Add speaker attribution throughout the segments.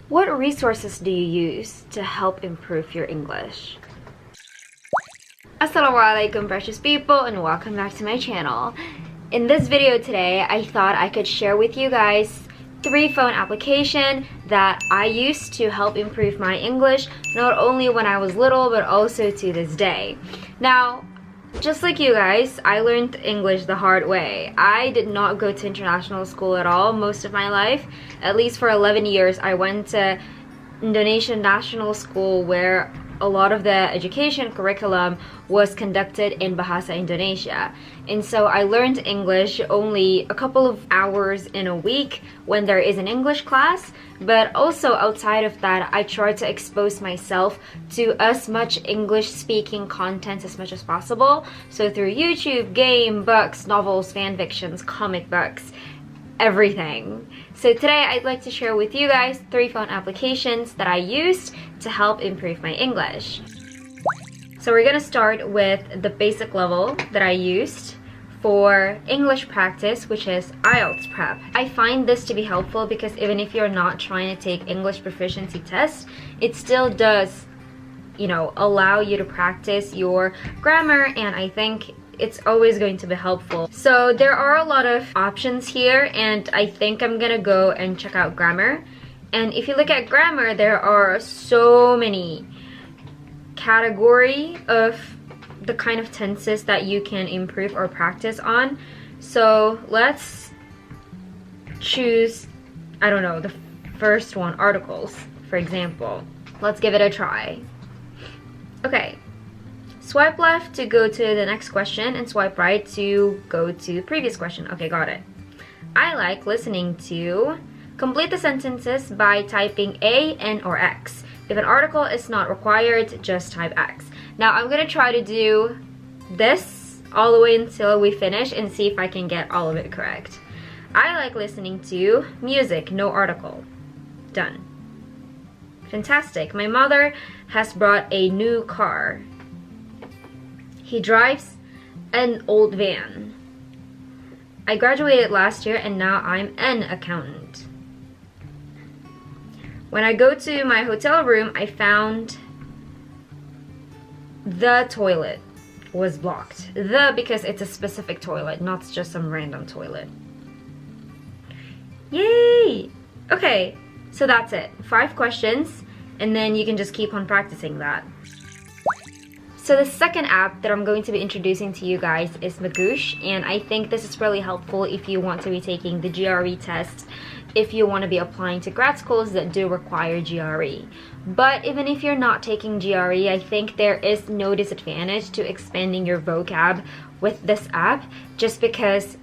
Speaker 1: What resources do you use to help improve your English? Assalamu'alaikum, precious people, and welcome back to my channel. In this video today, I thought I could share with you guys 3 phone applications that I used to help improve my English, not only when I was little, but also to this day. Now, just like you guys, I learned English the hard way. I did not go to international school at all most of my life. At least for 11 years, I went to Indonesian national school where a lot of the education curriculum was conducted in Bahasa Indonesia. And so I learned English only a couple of hours in a week when there is an English class, but also outside of that, I try to expose myself to as much English speaking content as much as possible. So through YouTube, game, books, novels, fan fictions, comic books, everything. So today I'd like to share with you guys 3 phone applications that I used to help improve my English. So we're gonna start with the basic level that I used for English practice, which is IELTS Prep. I find this to be helpful because even if you're not trying to take English proficiency tests, it still does, allow you to practice your grammar, and I think it's always going to be helpful. So there are a lot of options here, and I think I'm gonna go and check out grammar. And if you look at grammar, there are so many category of the kind of tenses that you can improve or practice on. So let's choose, I don't know, the first one, articles, for example. Let's give it a try. Okay. Swipe left to go to the next question and swipe right to go to the previous question. Okay, got it. I like listening to. Complete the sentences by typing A, N, or X. If an article is not required, just type X. Now I'm gonna try to do this all the way until we finish and see if I can get all of it correct. I like listening to music, no article. Done. Fantastic. My mother has brought a new car. He drives an old van. I graduated last year and now I'm an accountant. When I go to my hotel room, I found the toilet was blocked. The because it's a specific toilet, not just some random toilet. Yay! Okay, so that's it. 5 questions, and then you can just keep on practicing that. So the second app that I'm going to be introducing to you guys is Magoosh, and I think this is really helpful if you want to be taking the GRE test, if you want to be applying to grad schools that do require GRE. But even if you're not taking GRE, I think there is no disadvantage to expanding your vocab with this app, just because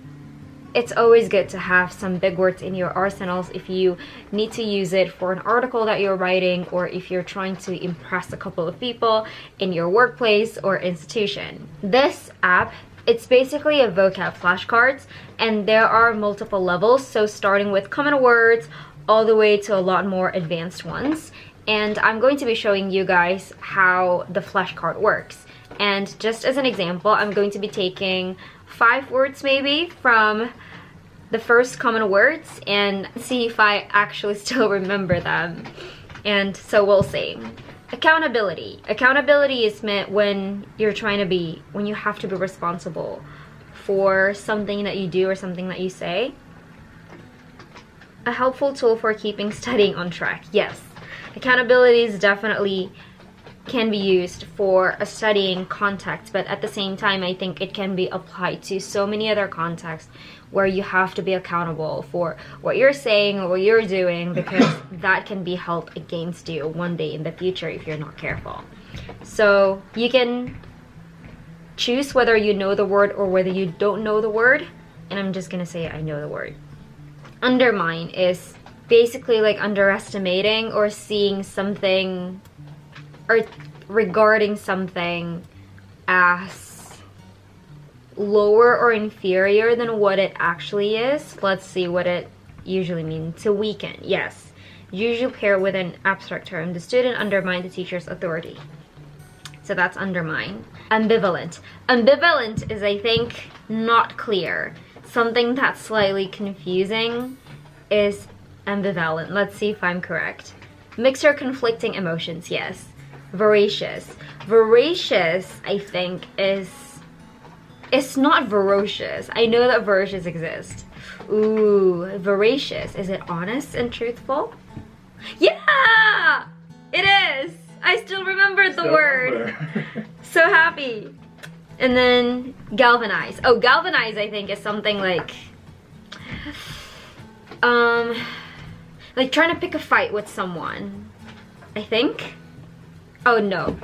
Speaker 1: it's always good to have some big words in your arsenals if you need to use it for an article that you're writing, or if you're trying to impress a couple of people in your workplace or institution. This app, it's basically a vocab flashcards, and there are multiple levels, so starting with common words all the way to a lot more advanced ones. And I'm going to be showing you guys how the flashcard works. And just as an example, I'm going to be taking 5 words maybe from the first common words and see if I actually still remember them. And so we'll see. Accountability. Accountability is meant when you're trying to be, when you have to be responsible for something that you do or something that you say. A helpful tool for keeping studying on track. Yes, accountability is definitely can be used for a studying context, but at the same time I think it can be applied to so many other contexts where you have to be accountable for what you're saying or what you're doing, because that can be held against you one day in the future if you're not careful. So you can choose whether you know the word or whether you don't know the word, and I'm just gonna say I know the word. Undermine is basically like underestimating or seeing something or regarding something as lower or inferior than what it actually is. Let's see what it usually means. To weaken, yes. Usually paired with an abstract term. The student undermined the teacher's authority. So that's undermine. Ambivalent. Ambivalent is, I think, not clear. Something that's slightly confusing is ambivalent. Let's see if I'm correct. Mixed or conflicting emotions, yes. Voracious. Voracious, I think, is... It's not ferocious. I know that voracious exists. Ooh, voracious. Is it honest and truthful? Yeah! It is! I still remembered the word. So happy. And then galvanize. Oh, galvanize, I think, is something like trying to pick a fight with someone, I think. Oh no,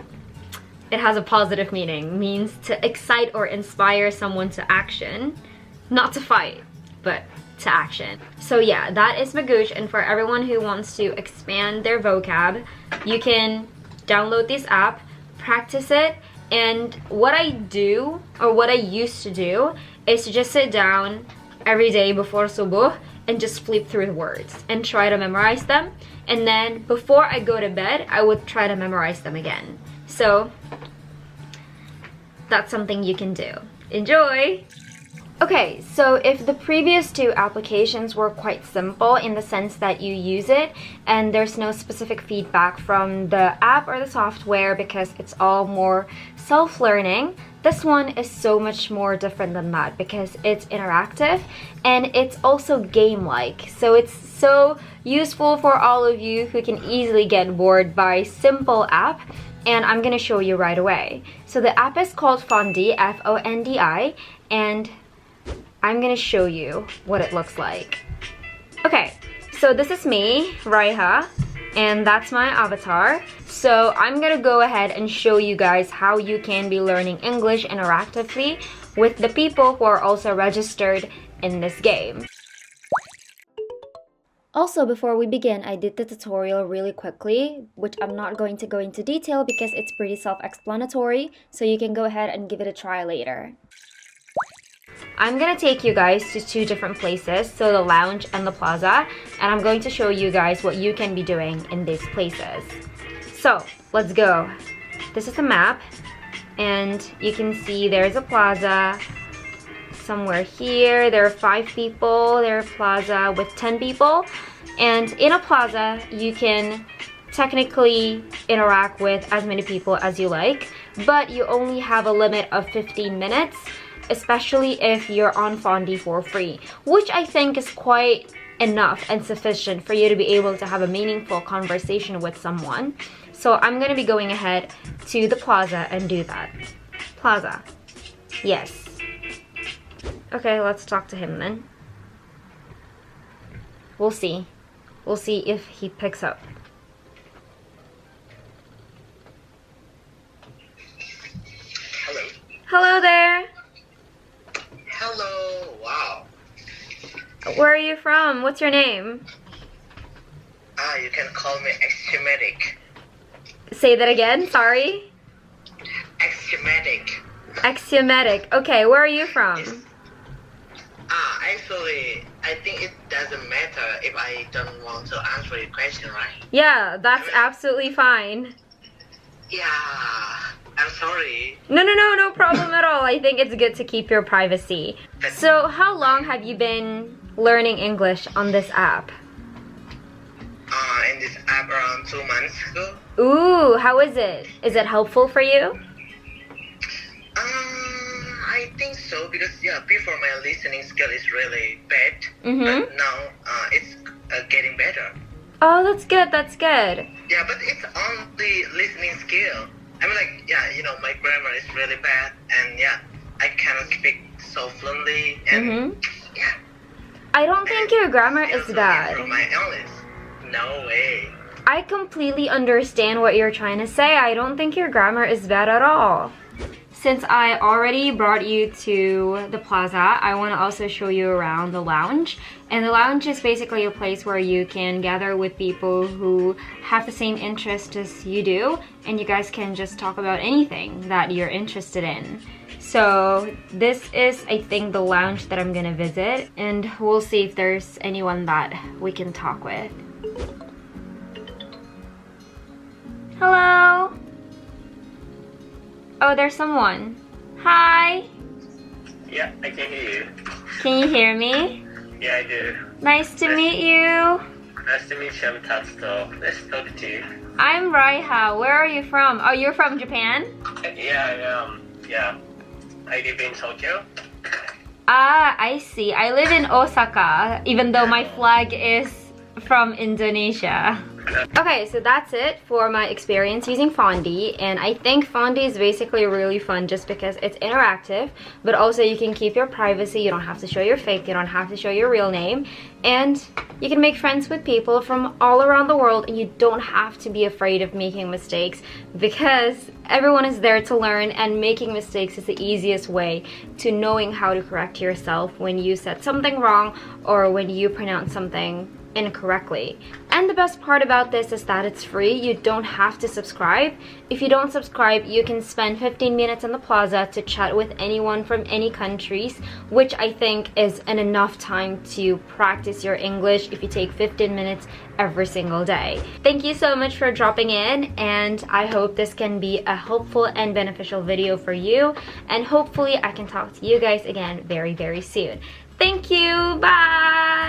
Speaker 1: it has a positive meaning. Means to excite or inspire someone to action, not to fight, but to action. So yeah, that is Magoosh, and for everyone who wants to expand their vocab, you can download this app, practice it, and what I do, or what I used to do, is to just sit down every day before subuh and just flip through the words and try to memorize them. And then before I go to bed, I would try to memorize them again. So that's something you can do. Enjoy! Okay, so if the previous two applications were quite simple in the sense that you use it and there's no specific feedback from the app or the software because it's all more self-learning, this one is so much more different than that because it's interactive and it's also game-like. So it's so useful for all of you who can easily get bored by simple app, and I'm gonna show you right away. So the app is called Fondi, F-O-N-D-I, and I'm gonna show you what it looks like. Okay, so this is me, Raiha, and that's my avatar. So I'm gonna go ahead and show you guys how you can be learning English interactively with the people who are also registered in this game. Also, before we begin, I did the tutorial really quickly, which I'm not going to go into detail because it's pretty self-explanatory, so you can go ahead and give it a try later. I'm gonna take you guys to two different places, so the lounge and the plaza, and I'm going to show you guys what you can be doing in these places. So, let's go. This is the map, and you can see there's a plaza somewhere here. There are 5 people. There's a plaza with 10 people, and in a plaza, you can technically interact with as many people as you like, but you only have a limit of 15 minutes, especially if you're on Fondi for free, which I think is quite enough and sufficient for you to be able to have a meaningful conversation with someone. So I'm gonna be going ahead to the plaza and do that. Plaza. Yes. Okay, let's talk to him then. We'll see. We'll see if he picks up.
Speaker 2: Hello.
Speaker 1: Hello there.
Speaker 2: Hello. Wow.
Speaker 1: Where are you from? What's your name?
Speaker 2: You can call me axiomatic.
Speaker 1: Say that again, sorry.
Speaker 2: Axiomatic.
Speaker 1: Axiomatic. Okay, where are you from?
Speaker 2: Yes. Actually, I think it doesn't matter if I don't want to answer your question, right?
Speaker 1: Yeah, that's absolutely fine.
Speaker 2: Yeah, I'm sorry.
Speaker 1: No problem at all. I think it's good to keep your privacy. So, how long have you been learning English on this app?
Speaker 2: In this app around 2 months ago.
Speaker 1: Ooh, how is it? Is it helpful for you?
Speaker 2: I think so because before my listening skill is really bad,
Speaker 1: Mm-hmm.
Speaker 2: but now it's getting better.
Speaker 1: Oh, that's good, that's good.
Speaker 2: Yeah, but it's on the listening skill. I mean, like, my grammar is really bad, and I cannot speak so fluently, and
Speaker 1: I don't think your grammar is
Speaker 2: from
Speaker 1: bad.
Speaker 2: my English. No way.
Speaker 1: I completely understand what you're trying to say. I don't think your grammar is bad at all. Since I already brought you to the plaza, I want to also show you around the lounge. And the lounge is basically a place where you can gather with people who have the same interest as you do, and you guys can just talk about anything that you're interested in. So this is, I think, the lounge that I'm gonna visit, and we'll see if there's anyone that we can talk with. Hello? Oh, there's someone. Hi.
Speaker 2: Yeah, I can hear you.
Speaker 1: Can you hear me?
Speaker 2: Yeah, I do.
Speaker 1: Nice to meet you.
Speaker 2: Nice to meet you, Tatsuto. Nice to talk to you.
Speaker 1: I'm Raiha. Where are you from? Oh, you're from Japan?
Speaker 2: Yeah, I am. Yeah. I live in Tokyo.
Speaker 1: Ah, I see. I live in Osaka, even though my flag is from Indonesia. Okay, so that's it for my experience using Fondi, and I think Fondi is basically really fun just because it's interactive, but also you can keep your privacy. You don't have to show your fake, you don't have to show your real name, and you can make friends with people from all around the world, and you don't have to be afraid of making mistakes because everyone is there to learn, and making mistakes is the easiest way to knowing how to correct yourself when you said something wrong or when you pronounce something incorrectly. And the best part about this is that it's free. You don't have to subscribe. If you don't subscribe, you can spend 15 minutes in the plaza to chat with anyone from any countries, which I think is an enough time to practice your English if you take 15 minutes every single day. Thank you so much for dropping in, and I hope this can be a helpful and beneficial video for you, and hopefully I can talk to you guys again very, very soon. Thank you. Bye.